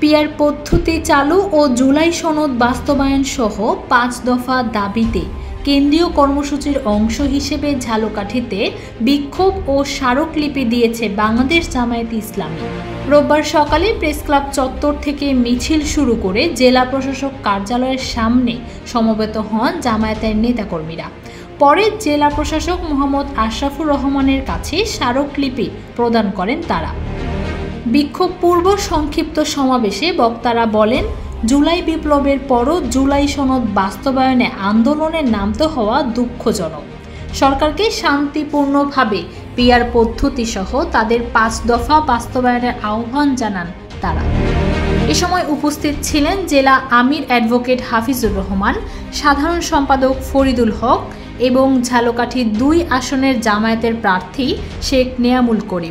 PR পদ্ধতি চালু ও জুলাই সনদ বাস্তবায়ন সহ ৫ দফা দাবিতে কেন্দ্রীয় কর্মসূচির অংশ হিসেবে ঝালকাঠিতে বিক্ষোভ ও স্মারকলিপি দিয়েছে বাংলাদেশ জামায়াতে ইসলামী। রোববার সকালে প্রেসক্লাব চত্বর থেকে মিছিল শুরু করে জেলা প্রশাসক কার্যালয়ের সামনে সমবেত হন জামায়াতের নেতাকর্মীরা। পরে জেলা প্রশাসক মোহাম্মদ আশরাফুর রহমানের কাছে স্মারকলিপি প্রদান করেন তারা। বিক্ষোভ পূর্ব সংক্ষিপ্ত সমাবেশে বক্তারা বলেন, জুলাই বিপ্লবের পরও জুলাই সনদ বাস্তবায়নে আন্দোলনে নামতে হওয়া দুঃখজনক। সরকারকে শান্তিপূর্ণভাবে পিআর পদ্ধতি সহ তাদের ৫ দফা বাস্তবায়নের আহ্বান জানান তারা। এ সময় উপস্থিত ছিলেন জেলা আমির অ্যাডভোকেট হাফিজুর রহমান, সাধারণ সম্পাদক ফরিদুল হক এবং ঝালকাঠি ২ আসনের জামায়াতের প্রার্থী শেখ নেয়ামুল করিম।